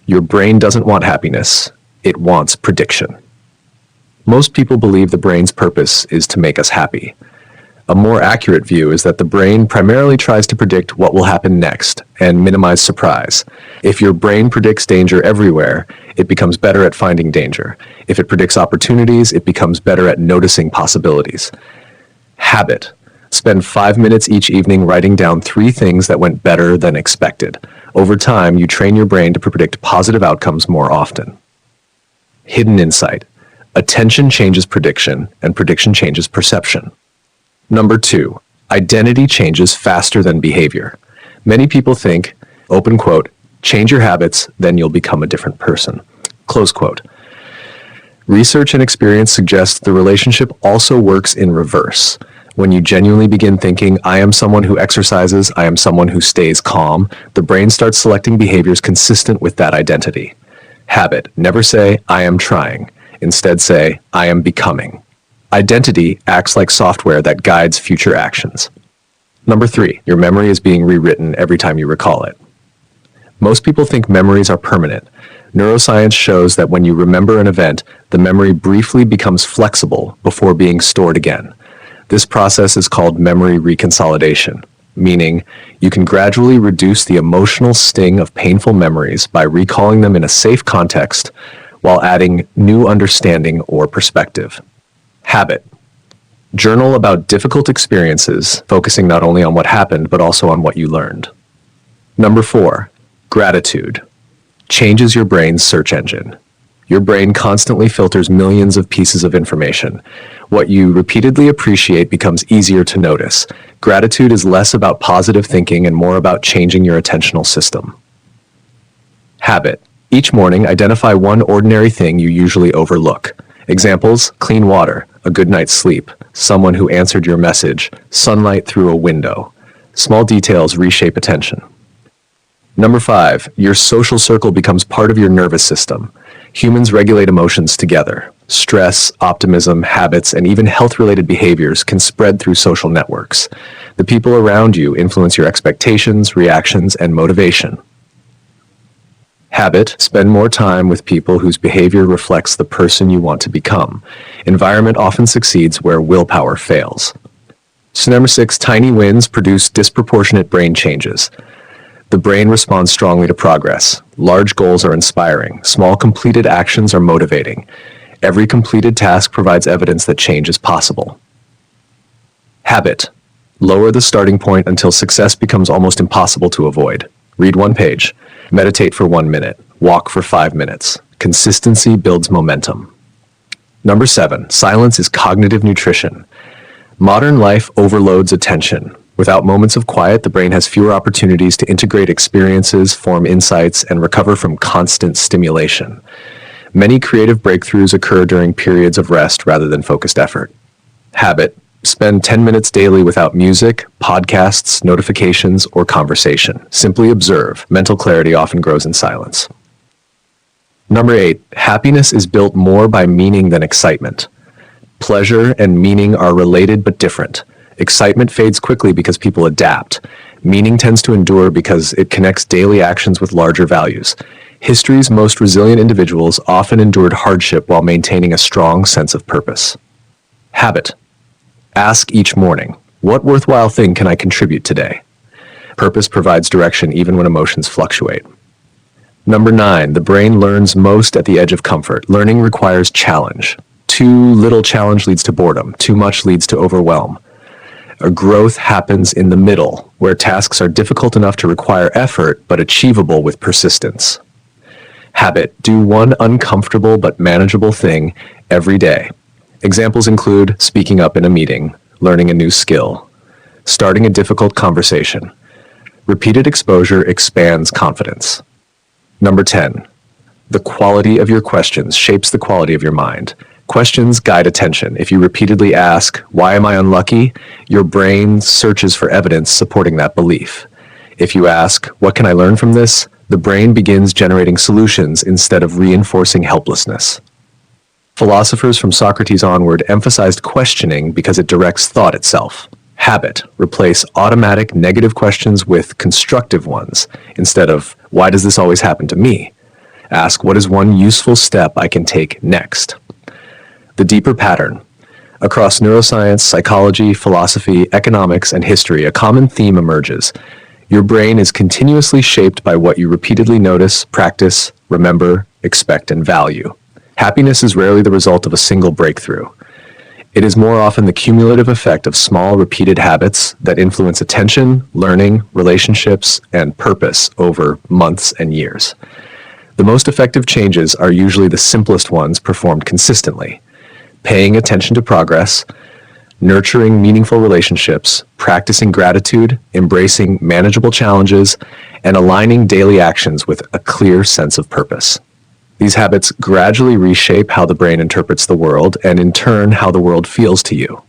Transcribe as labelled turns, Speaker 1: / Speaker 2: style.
Speaker 1: Your brain doesn't want happiness, it wants prediction. Most people believe the brain's purpose is to make us happy. A more accurate view is that the brain primarily tries to predict what will happen next and minimize surprise. If your brain predicts danger everywhere, it becomes better at finding danger. If it predicts opportunities, it becomes better at noticing possibilities. Habit. Spend 5 minutes each evening writing down 3 things that went better than expected. Over time, you train your brain to predict positive outcomes more often. Hidden insight. Attention changes prediction, and prediction changes perception. Number 2, identity changes faster than behavior. Many people think, open quote, change your habits, then you'll become a different person. Close quote. Research and experience suggest the relationship also works in reverse. When you genuinely begin thinking, I am someone who exercises, I am someone who stays calm, the brain starts selecting behaviors consistent with that identity. Habit. Never say, I am trying. Instead say, I am becoming. Identity acts like software that guides future actions. Number 3, your memory is being rewritten every time you recall it. Most people think memories are permanent. Neuroscience shows that when you remember an event, the memory briefly becomes flexible before being stored again. This process is called memory reconsolidation, meaning you can gradually reduce the emotional sting of painful memories by recalling them in a safe context while adding new understanding or perspective. Habit. Journal about difficult experiences, focusing not only on what happened, but also on what you learned. Number 4, gratitude. Changes your brain's search engine. Your brain constantly filters millions of pieces of information. What you repeatedly appreciate becomes easier to notice. Gratitude is less about positive thinking and more about changing your attentional system. Habit. Each morning, identify one ordinary thing you usually overlook. Examples: clean water, a good night's sleep, someone who answered your message, sunlight through a window. Small details reshape attention. Number 5, your social circle becomes part of your nervous system. Humans regulate emotions together. Stress, optimism, habits, and even health-related behaviors can spread through social networks. The people around you influence your expectations, reactions, and motivation. Habit. Spend more time with people whose behavior reflects the person you want to become. Environment often succeeds where willpower fails. So number 6, tiny wins produce disproportionate brain changes. The brain responds strongly to progress. Large goals are inspiring. Small completed actions are motivating. Every completed task provides evidence that change is possible. Habit. Lower the starting point until success becomes almost impossible to avoid. Read 1 page. Meditate for 1 minute. Walk for 5 minutes. Consistency builds momentum. Number 7, silence is cognitive nutrition. Modern life overloads attention. Without moments of quiet, the brain has fewer opportunities to integrate experiences, form insights, and recover from constant stimulation. Many creative breakthroughs occur during periods of rest rather than focused effort. Habit. Spend 10 minutes daily without music, podcasts, notifications, or conversation. Simply observe. Mental clarity often grows in silence. Number 8, happiness is built more by meaning than excitement. Pleasure and meaning are related but different. Excitement fades quickly because people adapt. Meaning tends to endure because it connects daily actions with larger values. History's most resilient individuals often endured hardship while maintaining a strong sense of purpose. Habit. Ask each morning, what worthwhile thing can I contribute today? Purpose provides direction even when emotions fluctuate. Number 9, the brain learns most at the edge of comfort. Learning requires challenge. Too little challenge leads to boredom. Too much leads to overwhelm. A growth happens in the middle, where tasks are difficult enough to require effort, but achievable with persistence. Habit. Do one uncomfortable but manageable thing every day. Examples include speaking up in a meeting, learning a new skill, starting a difficult conversation. Repeated exposure expands confidence. Number 10. The quality of your questions shapes the quality of your mind. Questions guide attention. If you repeatedly ask, why am I unlucky? Your brain searches for evidence supporting that belief. If you ask, what can I learn from this? The brain begins generating solutions instead of reinforcing helplessness. Philosophers from Socrates onward emphasized questioning because it directs thought itself. Habit. Replace automatic negative questions with constructive ones instead of, why does this always happen to me? Ask, what is one useful step I can take next? The deeper pattern. Across neuroscience, psychology, philosophy, economics, and history, a common theme emerges. Your brain is continuously shaped by what you repeatedly notice, practice, remember, expect, and value. Happiness is rarely the result of a single breakthrough. It is more often the cumulative effect of small, repeated habits that influence attention, learning, relationships, and purpose over months and years. The most effective changes are usually the simplest ones performed consistently. Paying attention to progress, nurturing meaningful relationships, practicing gratitude, embracing manageable challenges, and aligning daily actions with a clear sense of purpose. These habits gradually reshape how the brain interprets the world and, in turn, how the world feels to you.